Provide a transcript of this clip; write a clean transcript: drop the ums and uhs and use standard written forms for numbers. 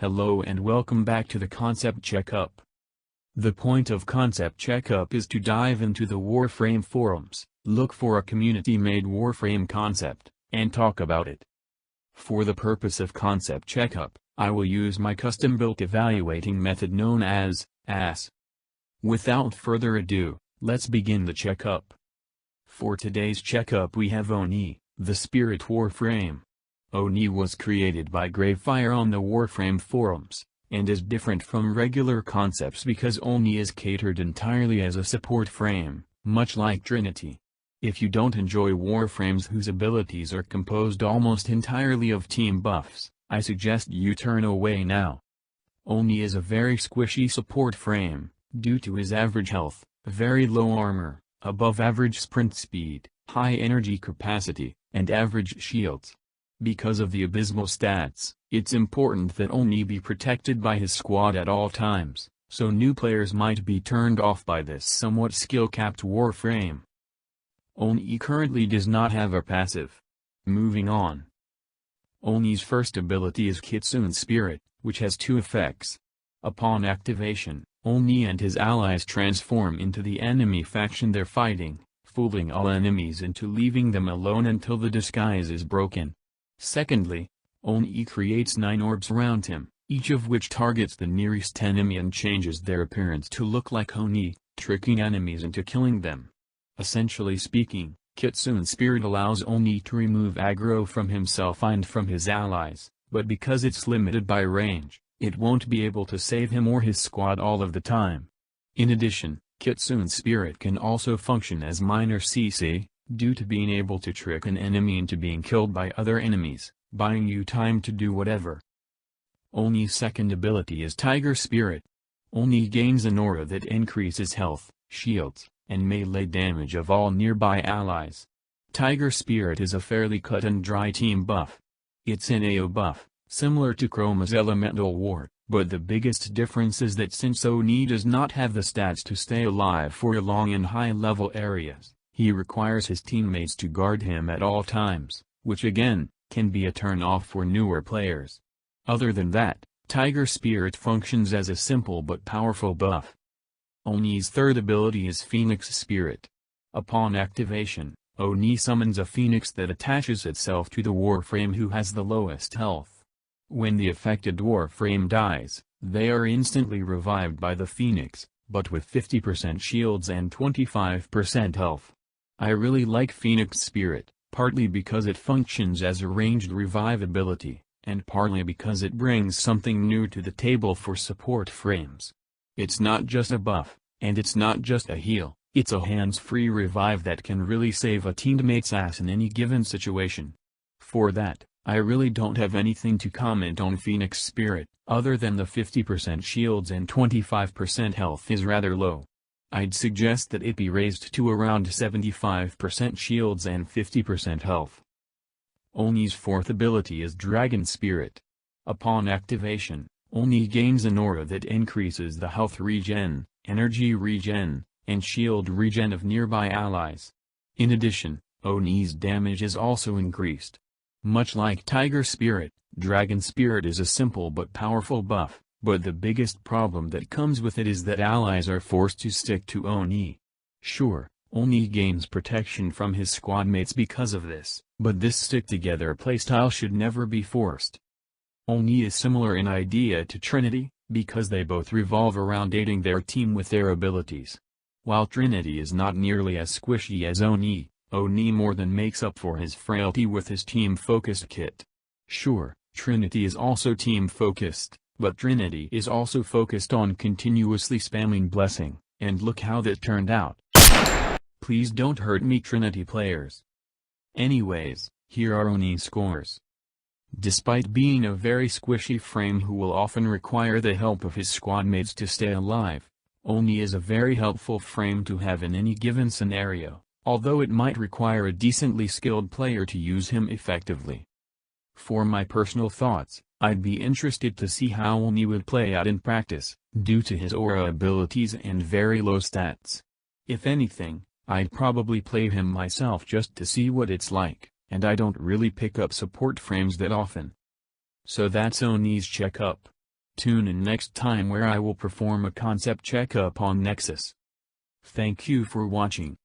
Hello and welcome back to the Concept Checkup. The point of Concept Checkup is to dive into the Warframe forums, look for a community-made Warframe concept, and talk about it. For the purpose of Concept Checkup, I will use my custom-built evaluating method known as AS. Without further ado, let's begin the checkup. For today's checkup we have Oni, the Spirit Warframe. Oni was created by Gravefire on the Warframe forums, and is different from regular concepts because Oni is catered entirely as a support frame, much like Trinity. If you don't enjoy Warframes whose abilities are composed almost entirely of team buffs, I suggest you turn away now. Oni is a very squishy support frame, due to his average health, very low armor, above average sprint speed, high energy capacity, and average shields. Because of the abysmal stats, it's important that Oni be protected by his squad at all times, so new players might be turned off by this somewhat skill-capped Warframe. Oni currently does not have a passive. Moving on. Oni's first ability is Kitsune Spirit, which has two effects. Upon activation, Oni and his allies transform into the enemy faction they're fighting, fooling all enemies into leaving them alone until the disguise is broken. Secondly, Oni creates 9 orbs around him, each of which targets the nearest enemy and changes their appearance to look like Oni, tricking enemies into killing them. Essentially speaking, Kitsune Spirit allows Oni to remove aggro from himself and from his allies, but because it's limited by range, it won't be able to save him or his squad all of the time. In addition, Kitsune Spirit can also function as minor CC, due to being able to trick an enemy into being killed by other enemies, buying you time to do whatever. Oni's second ability is Tiger Spirit. Oni gains an aura that increases health, shields, and melee damage of all nearby allies. Tiger Spirit is a fairly cut-and-dry team buff. It's an AO buff, similar to Chroma's Elemental Ward, but the biggest difference is that since Oni does not have the stats to stay alive for long in high-level areas, he requires his teammates to guard him at all times, which again, can be a turn-off for newer players. Other than that, Tiger Spirit functions as a simple but powerful buff. Oni's third ability is Phoenix Spirit. Upon activation, Oni summons a phoenix that attaches itself to the Warframe who has the lowest health. When the affected Warframe dies, they are instantly revived by the phoenix, but with 50% shields and 25% health. I really like Phoenix Spirit, partly because it functions as a ranged revive ability, and partly because it brings something new to the table for support frames. It's not just a buff, and it's not just a heal, it's a hands-free revive that can really save a teammate's ass in any given situation. For that, I really don't have anything to comment on Phoenix Spirit, other than the 50% shields and 25% health is rather low. I'd suggest that it be raised to around 75% shields and 50% health. Oni's fourth ability is Dragon Spirit. Upon activation, Oni gains an aura that increases the health regen, energy regen, and shield regen of nearby allies. In addition, Oni's damage is also increased. Much like Tiger Spirit, Dragon Spirit is a simple but powerful buff, but the biggest problem that comes with it is that allies are forced to stick to Oni. Sure, Oni gains protection from his squadmates because of this, but this stick-together playstyle should never be forced. Oni is similar in idea to Trinity, because they both revolve around aiding their team with their abilities. While Trinity is not nearly as squishy as Oni, Oni more than makes up for his frailty with his team-focused kit. Sure, Trinity is also team-focused, but Trinity is also focused on continuously spamming Blessing, and look how that turned out. Please don't hurt me, Trinity players. Anyways, here are Oni Scores. Despite being a very squishy frame who will often require the help of his squadmates to stay alive, Oni is a very helpful frame to have in any given scenario, although it might require a decently skilled player to use him effectively. For my personal thoughts, I'd be interested to see how Oni would play out in practice, due to his aura abilities and very low stats. If anything, I'd probably play him myself just to see what it's like, and I don't really pick up support frames that often. So that's Oni's checkup. Tune in next time where I will perform a concept checkup on Nexus. Thank you for watching.